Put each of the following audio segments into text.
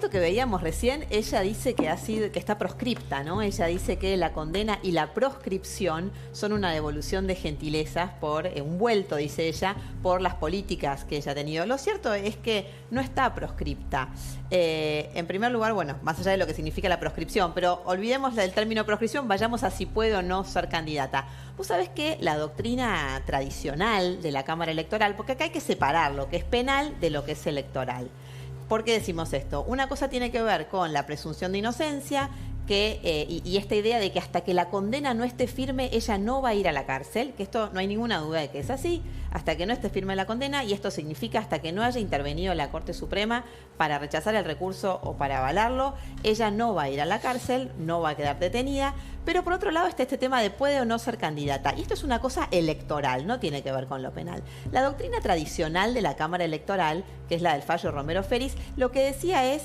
esto que veíamos recién, ella dice que está proscripta, ¿no? Ella dice que la condena y la proscripción son una devolución de gentilezas por un vuelto, dice ella, por las políticas que ella ha tenido. Lo cierto es que no está proscripta. En primer lugar, bueno, más allá de lo que significa la proscripción, pero olvidemos del término proscripción, vayamos a si puede o no ser candidata. Vos sabés que la doctrina tradicional de la Cámara Electoral, porque acá hay que separar lo que es penal de lo que es electoral. ¿Por qué decimos esto? Una cosa tiene que ver con la presunción de inocencia y esta idea de que hasta que la condena no esté firme, ella no va a ir a la cárcel, que esto no hay ninguna duda de que es así, hasta que no esté firme la condena, y esto significa hasta que no haya intervenido la Corte Suprema para rechazar el recurso o para avalarlo, ella no va a ir a la cárcel, no va a quedar detenida. Pero por otro lado está este tema de puede o no ser candidata. Y esto es una cosa electoral, no tiene que ver con lo penal. La doctrina tradicional de la Cámara Electoral, que es la del fallo Romero Feris, lo que decía es: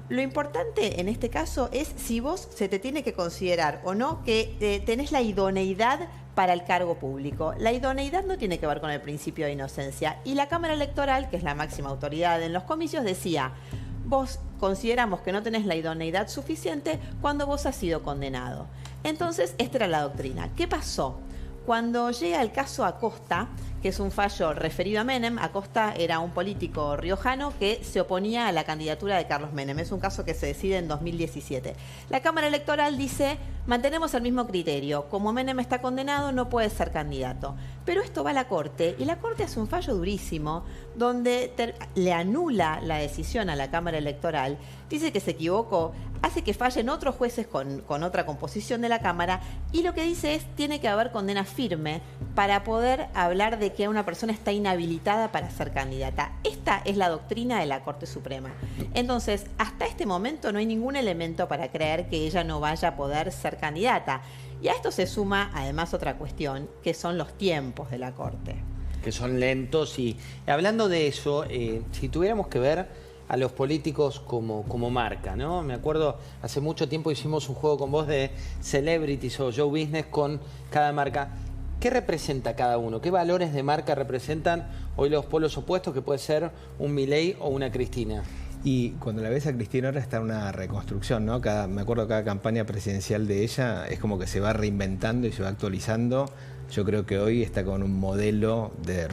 lo importante en este caso es si vos se te tiene que considerar o no que tenés la idoneidad para el cargo público. La idoneidad no tiene que ver con el principio de inocencia. Y la Cámara Electoral, que es la máxima autoridad en los comicios, decía: vos consideramos que no tenés la idoneidad suficiente cuando vos has sido condenado. Entonces, esta era la doctrina. ¿Qué pasó? Cuando llega el caso Acosta, que es un fallo referido a Menem, Acosta era un político riojano que se oponía a la candidatura de Carlos Menem. Es un caso que se decide en 2017. La Cámara Electoral dice: mantenemos el mismo criterio. Como Menem está condenado, no puede ser candidato. Pero esto va a la Corte, y la Corte hace un fallo durísimo donde le anula la decisión a la Cámara Electoral, dice que se equivocó, hace que fallen otros jueces con otra composición de la Cámara, y lo que dice es: tiene que haber condena firme para poder hablar de que una persona está inhabilitada para ser candidata. Esta es la doctrina de la Corte Suprema. Entonces, hasta este momento no hay ningún elemento para creer que ella no vaya a poder ser candidata. Y a esto se suma además otra cuestión, que son los tiempos de la Corte. Que son lentos. Y hablando de eso, si tuviéramos que ver a los políticos como marca, ¿no? Me acuerdo, hace mucho tiempo hicimos un juego con vos de celebrities o show business con cada marca. ¿Qué representa cada uno? ¿Qué valores de marca representan hoy los polos opuestos, que puede ser un Milei o una Cristina? Y cuando la ves a Cristina ahora está en una reconstrucción, ¿no? Me acuerdo cada campaña presidencial de ella es como que se va reinventando y se va actualizando. Yo creo que hoy está con un modelo de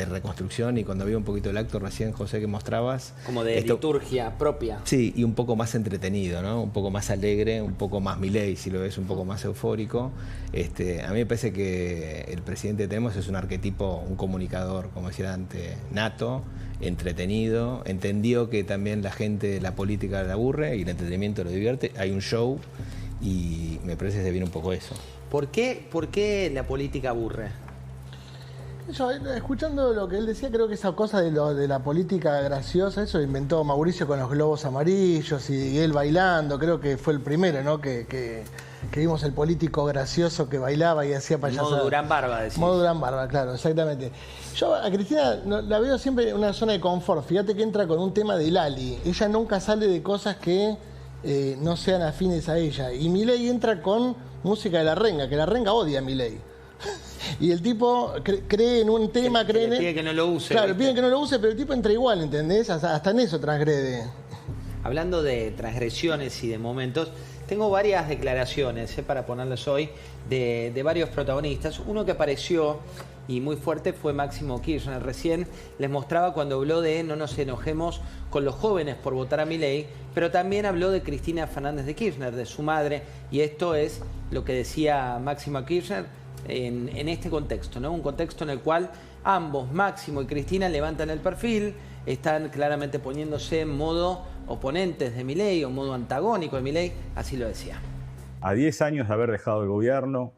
reconstrucción, y cuando vi un poquito el acto recién, José, que mostrabas... Como de liturgia propia. Sí, y un poco más entretenido, ¿no? Un poco más alegre, un poco más Milei, si lo ves, un poco más eufórico. A mí me parece que el presidente que tenemos es un arquetipo, un comunicador, como decía antes, nato, entretenido, entendió que también la gente, la política le aburre y el entretenimiento lo divierte. Hay un show y me parece que se viene un poco eso. ¿Por qué la política aburre? Yo, escuchando lo que él decía, creo que esa cosa de la política graciosa, eso inventó Mauricio con los globos amarillos y él bailando. Creo que fue el primero, ¿no? Que vimos el político gracioso que bailaba y hacía payasadas. Modo Durán Barba, decís. Modo Durán Barba, claro, exactamente. Yo a Cristina la veo siempre en una zona de confort. Fíjate que entra con un tema de Lali. Ella nunca sale de cosas que no sean afines a ella. Y Milei entra con música de La Renga, que La Renga odia a Milei. Y el tipo cree en un tema, cree en... Pide que no lo use. Claro, piden que no lo use, pero el tipo entra igual, ¿entendés? Hasta en eso transgrede. Hablando de transgresiones y de momentos, tengo varias declaraciones para ponerles hoy de varios protagonistas. Uno que apareció y muy fuerte fue Máximo Kirchner. Recién les mostraba cuando habló de no nos enojemos con los jóvenes por votar a Milei, pero también habló de Cristina Fernández de Kirchner, de su madre, y esto es lo que decía Máximo Kirchner en este contexto, ¿no? Un contexto en el cual ambos, Máximo y Cristina, levantan el perfil, están claramente poniéndose en modo oponentes de Milei o modo antagónico de Milei, así lo decía. A 10 años de haber dejado el gobierno,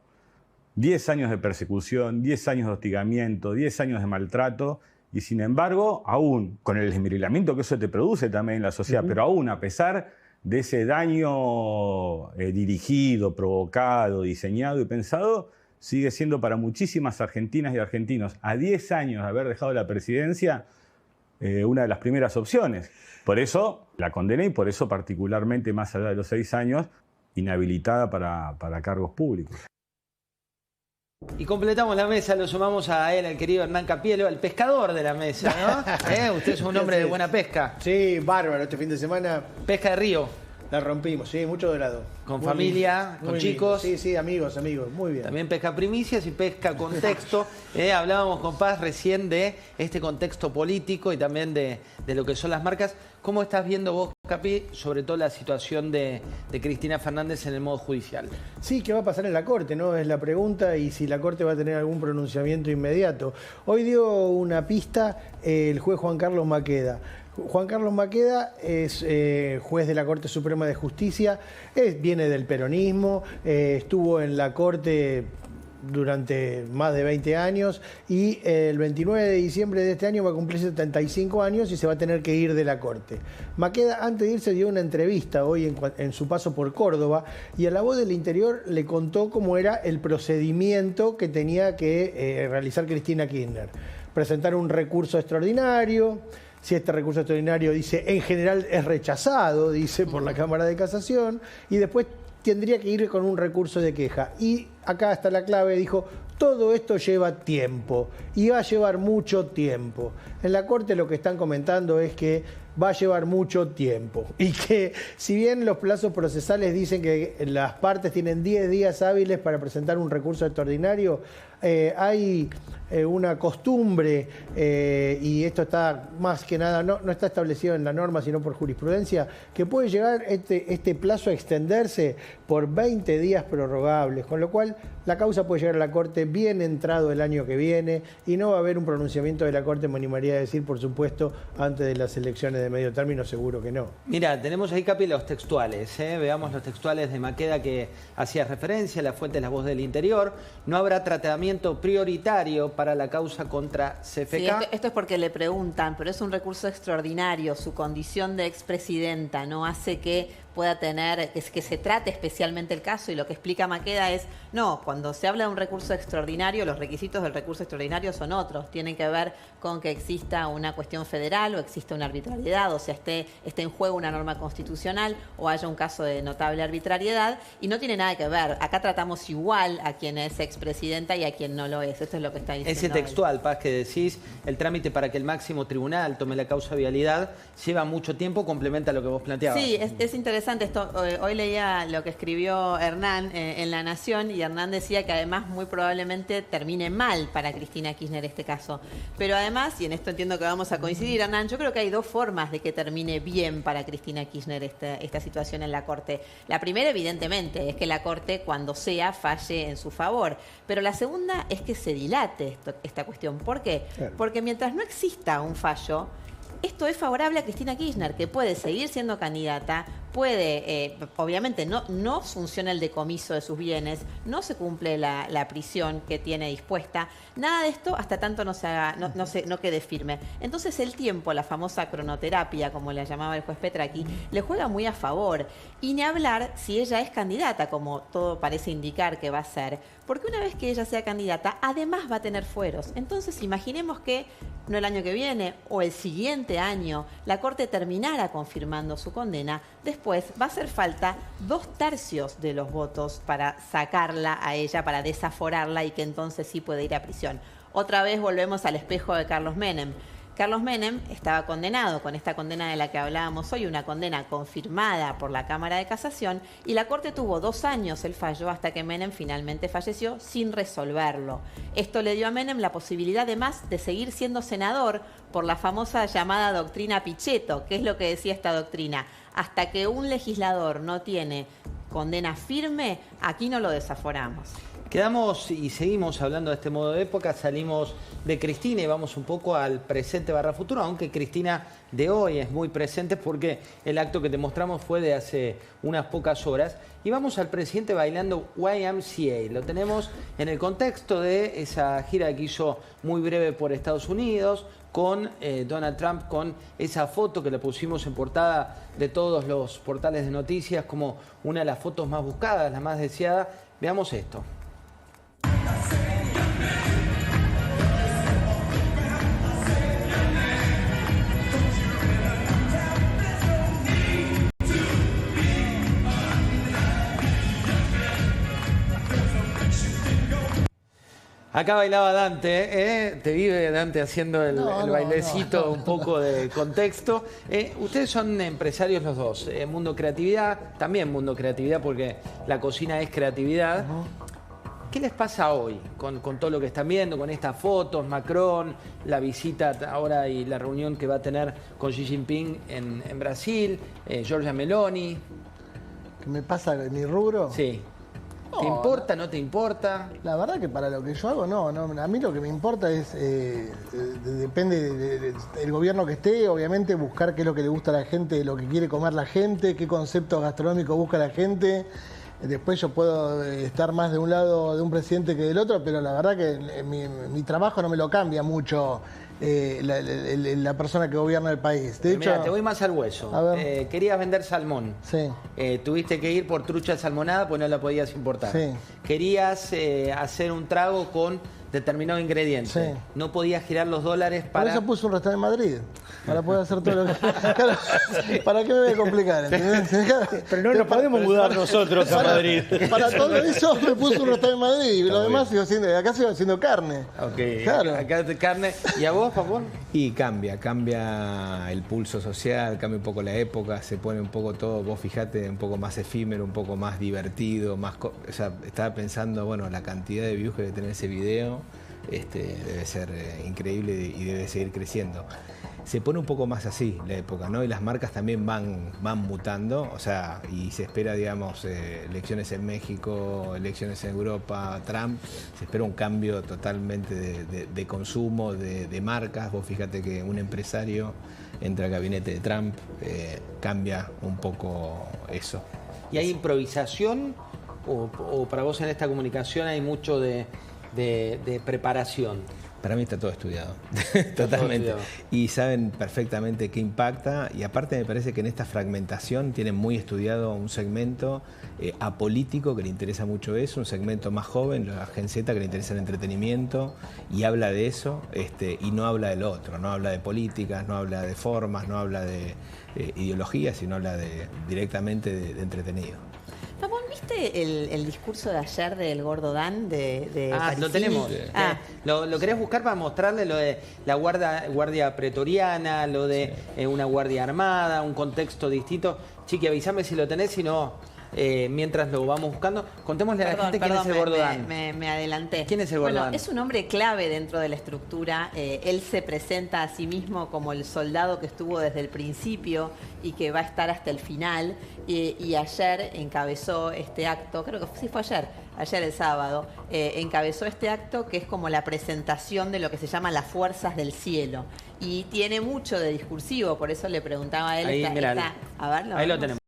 10 años de persecución, 10 años de hostigamiento, 10 años de maltrato, y sin embargo, aún con el desmirilamiento que eso te produce también en la sociedad, pero aún a pesar de ese daño dirigido, provocado, diseñado y pensado, sigue siendo para muchísimas argentinas y argentinos, a 10 años de haber dejado la presidencia, una de las primeras opciones. Por eso la condené y por eso particularmente, más allá de los 6 años, inhabilitada para cargos públicos. Y completamos la mesa, lo sumamos a él, al querido Hernán Capielo, el pescador de la mesa, ¿no? Usted es un hombre de buena pesca. Sí, bárbaro, este fin de semana Pesca de río. la rompimos, sí, mucho dorado. Con Muy familia, lindo, con muy chicos. lindo. Sí, amigos, muy bien. También pesca primicias y pesca contexto. Hablábamos con Paz recién de este contexto político y también de lo que son las marcas. ¿Cómo estás viendo vos, Capi, sobre todo la situación de Cristina Fernández en el modo judicial? Sí, ¿qué va a pasar en la Corte? ¿No? Es la pregunta, y si la Corte va a tener algún pronunciamiento inmediato. Hoy dio una pista el juez Juan Carlos Maqueda. Juan Carlos Maqueda es juez de la Corte Suprema de Justicia, viene del peronismo, estuvo en la Corte durante más de 20 años y el 29 de diciembre de este año va a cumplir 75 años y se va a tener que ir de la Corte. Maqueda, antes de irse, dio una entrevista hoy en su paso por Córdoba y a La Voz del Interior le contó cómo era el procedimiento que tenía que realizar Cristina Kirchner. Presentar un recurso extraordinario. Si este recurso extraordinario, dice, en general es rechazado, dice, por la Cámara de Casación, y después tendría que ir con un recurso de queja. Y acá está la clave, dijo, todo esto lleva tiempo, y va a llevar mucho tiempo. En la Corte lo que están comentando es que va a llevar mucho tiempo, y que si bien los plazos procesales dicen que las partes tienen 10 días hábiles para presentar un recurso extraordinario, hay una costumbre, y esto está más que nada, no está establecido en la norma, sino por jurisprudencia, que puede llegar este plazo a extenderse por 20 días prorrogables, con lo cual la causa puede llegar a la Corte bien entrado el año que viene, y no va a haber un pronunciamiento de la Corte, me animaría a decir, por supuesto, antes de las elecciones de medio término, seguro que no. Mira, tenemos ahí, Capi, los textuales. Veamos los textuales de Maqueda que hacía referencia, la fuente es La Voz del Interior. No habrá tratamiento prioritario para la causa contra CFK. Sí, esto es porque le preguntan, pero es un recurso extraordinario. Su condición de expresidenta no hace que pueda tener, que se trate especialmente el caso, y lo que explica Maqueda es, no, cuando se habla de un recurso extraordinario, los requisitos del recurso extraordinario son otros, tienen que ver con que exista una cuestión federal o exista una arbitrariedad, o sea, esté en juego una norma constitucional o haya un caso de notable arbitrariedad, y no tiene nada que ver, acá tratamos igual a quien es expresidenta y a quien no lo es, esto es lo que está diciendo. Ese textual, Paz, que decís, el trámite para que el máximo tribunal tome la causa vialidad lleva mucho tiempo, complementa lo que vos planteabas. Sí, es interesante esto. Hoy leía lo que escribió Hernán en La Nación, y Hernán decía que además muy probablemente termine mal para Cristina Kirchner este caso. Pero además, y en esto entiendo que vamos a coincidir, Hernán, yo creo que hay dos formas de que termine bien para Cristina Kirchner esta situación en la Corte. La primera, evidentemente, es que la Corte, cuando sea, falle en su favor. Pero la segunda es que se dilate esta cuestión. ¿Por qué? Claro. Porque mientras no exista un fallo, esto es favorable a Cristina Kirchner, que puede seguir siendo candidata, puede, obviamente no funciona el decomiso de sus bienes, no se cumple la prisión que tiene dispuesta, nada de esto hasta tanto no quede firme. Entonces el tiempo, la famosa cronoterapia, como la llamaba el juez Petraki, le juega muy a favor. Y ni hablar si ella es candidata, como todo parece indicar que va a ser, porque una vez que ella sea candidata, además va a tener fueros. Entonces imaginemos que no el año que viene o el siguiente año la Corte terminara confirmando su condena, después va a hacer falta 2/3 de los votos para sacarla a ella, para desaforarla, y que entonces sí puede ir a prisión. Otra vez volvemos al espejo de Carlos Menem. Carlos Menem estaba condenado con esta condena de la que hablábamos hoy, una condena confirmada por la Cámara de Casación, y la Corte tuvo 2 años el fallo hasta que Menem finalmente falleció sin resolverlo. Esto le dio a Menem la posibilidad además de seguir siendo senador por la famosa llamada doctrina Pichetto. ¿Qué es lo que decía esta doctrina? Hasta que un legislador no tiene condena firme, aquí no lo desaforamos. Quedamos y seguimos hablando de este modo de época, salimos de Cristina y vamos un poco al presente / futuro, aunque Cristina de hoy es muy presente porque el acto que te mostramos fue de hace unas pocas horas. Y vamos al presidente bailando YMCA. Lo tenemos en el contexto de esa gira que hizo muy breve por Estados Unidos con Donald Trump, con esa foto que le pusimos en portada de todos los portales de noticias como una de las fotos más buscadas, la más deseada. Veamos esto. Acá bailaba Dante, ¿eh? Te vive Dante haciendo el bailecito, un poco de contexto. Ustedes son empresarios los dos, Mundo Creatividad, también Mundo Creatividad porque la cocina es creatividad. ¿Qué les pasa hoy con todo lo que están viendo, con estas fotos, Macron, la visita ahora y la reunión que va a tener con Xi Jinping en Brasil, Giorgia Meloni? ¿Qué me pasa en mi rubro? Sí. ¿Te importa, no te importa? La verdad que para lo que yo hago, no. A mí lo que me importa es, depende del gobierno que esté, obviamente buscar qué es lo que le gusta a la gente, lo que quiere comer la gente, qué conceptos gastronómicos busca la gente. Después yo puedo estar más de un lado de un presidente que del otro, pero la verdad que mi trabajo no me lo cambia mucho la persona que gobierna el país. De hecho, mira, te voy más al hueso. A ver. Querías vender salmón. Sí. Tuviste que ir por trucha salmonada porque no la podías importar. Sí. Querías hacer un trago con determinado ingrediente. Sí. No podías girar los dólares para... Por eso puse un restaurante en Madrid, para poder hacer todo lo que... Claro, ¿para qué me voy a complicar? ¿Entendés? Pero no nos podemos mudar nosotros a Madrid. Para todo eso me puse un restaurante en Madrid y lo demás acá sigo haciendo carne. Ok, Claro. acá de carne. ¿Y a vos, Papón? Y cambia el pulso social, cambia un poco la época, se pone un poco todo, vos fijate, un poco más efímero, un poco más divertido, o sea, estaba pensando, bueno, la cantidad de views que debe tener ese video, debe ser increíble y debe seguir creciendo. Se pone un poco más así la época, ¿no? Y las marcas también van mutando, o sea, y se espera, digamos, elecciones en México, elecciones en Europa, Trump, se espera un cambio totalmente de consumo, de marcas. Vos fíjate que un empresario entra al gabinete de Trump, cambia un poco eso. ¿Y hay improvisación o para vos en esta comunicación hay mucho de preparación? Para mí está todo estudiado, totalmente. Y saben perfectamente qué impacta. Y aparte me parece que en esta fragmentación tienen muy estudiado un segmento apolítico que le interesa mucho eso, un segmento más joven, la Gen Z, que le interesa el entretenimiento y habla de eso y no habla del otro, no habla de políticas, no habla de formas, no habla de ideología, sino habla directamente de entretenido. Ramón, ¿viste el discurso de ayer del Gordo Dan de lo Parisini? tenemos. ¿Lo querés buscar para mostrarle lo de la guardia pretoriana, lo de una guardia armada, un contexto distinto? Chiqui, avísame si lo tenés, si no, mientras lo vamos buscando, contémosle a la gente quién es el Gordo Dan. Me adelanté. ¿Quién es el Gordo Dan? Bueno, es un hombre clave dentro de la estructura. Él se presenta a sí mismo como el soldado que estuvo desde el principio y que va a estar hasta el final. Y ayer encabezó este acto, creo que sí fue ayer el sábado, encabezó este acto que es como la presentación de lo que se llama las fuerzas del cielo. Y tiene mucho de discursivo, por eso le preguntaba a él. Ahí, mirá, a ver, ahí lo tenemos.